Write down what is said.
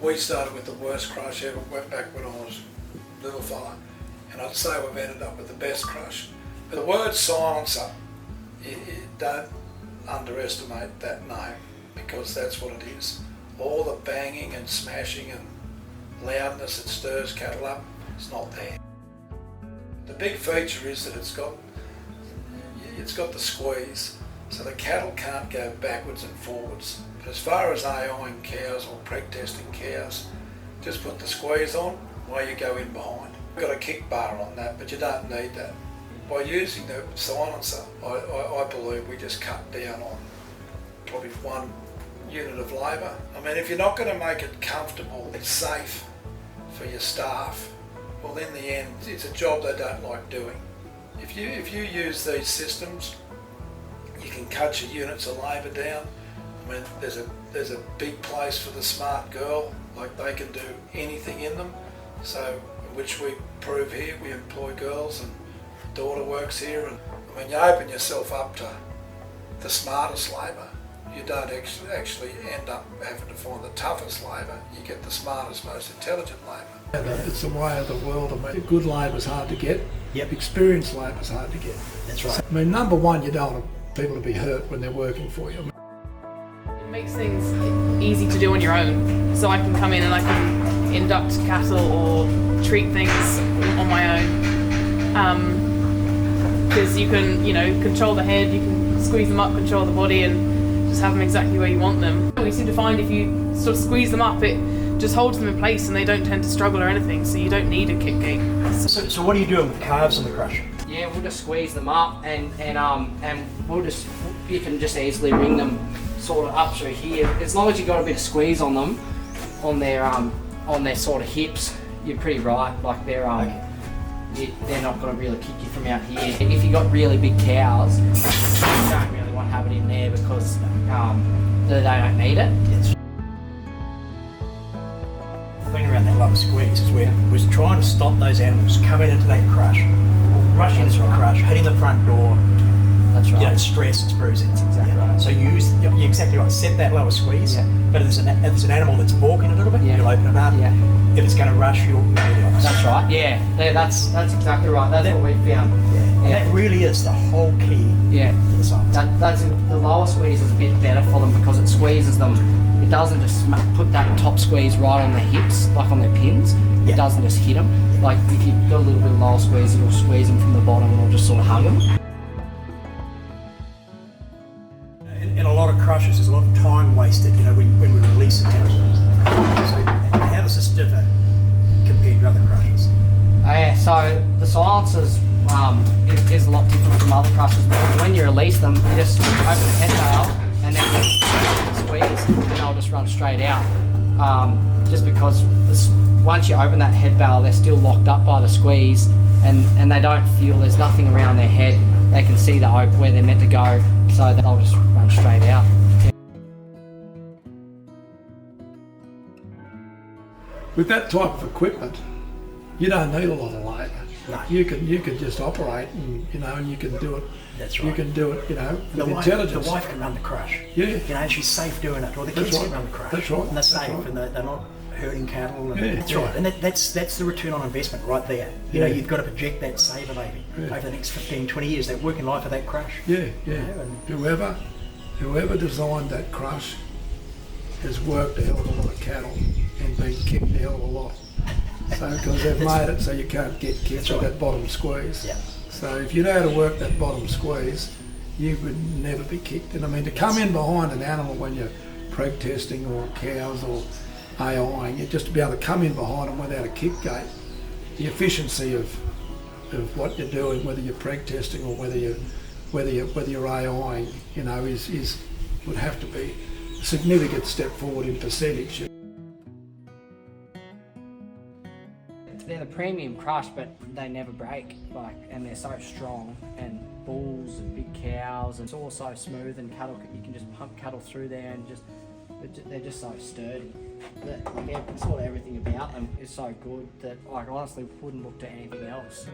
we started with the worst crush ever, went back when I was a little fella, and I'd say we've ended up with the best crush. But the word silencer, don't underestimate that name, because that's what it is. All the banging and smashing and loudness that stirs cattle up, it's not there. The big feature is that it's got the squeeze, so the cattle can't go backwards and forwards. But as far as AIing cows or preg testing cows, just put the squeeze on while you go in behind. You've got a kick bar on that, but you don't need that. By using the silencer, I believe we just cut down on probably 1 unit of labour. I mean, if you're not going to make it comfortable and safe for your staff, well, in the end, it's a job they don't like doing. If you use these systems, you can cut your units of labour down. I mean, there's a big place for the smart girl, like they can do anything in them. So, which we prove here, we employ girls, and daughter works here, and when you open yourself up to the smartest labour, you don't actually end up having to find the toughest labour. You get the smartest, most intelligent labour. It's the way of the world. I mean, good labour's hard to get. Yep. Experienced labour's hard to get. That's right. I mean, number one, you don't want people to be hurt when they're working for you. It makes things easy to do on your own. So I can come in and I can induct cattle or treat things on my own. Because you can, control the head, you can squeeze them up, control the body, and just have them exactly where you want them. We seem to find if you sort of squeeze them up, it just holds them in place and they don't tend to struggle or anything, so you don't need a kick gate. So what are you doing with calves in the crush? Yeah, we'll just squeeze them up and you can just easily ring them sort of up through here. As long as you've got a bit of squeeze on them, on their sort of hips, you're pretty right. Like they're not going to really kick you from out here. If you've got really big cows, you don't really want to have it in there because they don't need it. The thing around that lower squeeze is we're trying to stop those animals coming into that crush, rushing into a crush, hitting the front door. That's right. Stress, it's bruising. That's exactly right. So you're exactly right. Set that lower squeeze. Yeah. But if there's an animal that's balking a little bit, you'll open it up. Yeah. If it's going to rush, you'll do the opposite. That's right. Yeah. That's exactly right. That's what we found. Yeah. And that really is the whole key. Yeah. To the science. The lower squeeze is a bit better for them because it squeezes them. It doesn't just put that top squeeze right on their hips, like on their pins. It doesn't just hit them. Like if you've got a little bit of lower squeeze, it'll squeeze them from the bottom and it'll just sort of hug them. In a lot of crushes, there's a lot of time wasted, when we release an animal. So how does this differ compared to other crushes? So the silencers is a lot different from other crushes. When you release them, you just open the head valve and then squeeze, and they'll just run straight out. Just because once you open that head valve, they're still locked up by the squeeze, and they don't feel there's nothing around their head. They can see where they're meant to go, so they'll just run straight out. With that type of equipment, you don't need a lot of labour. No. You can just operate, and you can do it. That's right. You can do it, with intelligence. The wife can run the crush. Yeah. She's safe doing it, or the kids can run the crush. That's right. And they're safe, and they're not hurting cattle. And that's right. And that's the return on investment right there. You've got to project that saver maybe over the next 15, 20 years, that working life of that crush. Yeah. Whoever designed that crush has worked a hell of a lot of cattle and been kicked a hell of a lot. So, because they've made it so you can't get kicked with that bottom squeeze. Yeah. So if you know how to work that bottom squeeze, you would never be kicked. And I mean, to come in behind an animal when you're preg testing or cows or AIing, just to be able to come in behind them without a kick gate, the efficiency of what you're doing, whether you're preg testing or whether you're AIing, would have to be a significant step forward in percentage. They're the premium crush, but they never break. And they're so strong. And bulls and big cows, and it's all so smooth. And cattle, you can just pump cattle through there, and they're just so sturdy. Sort of everything about them is so good that I honestly wouldn't look to anything else.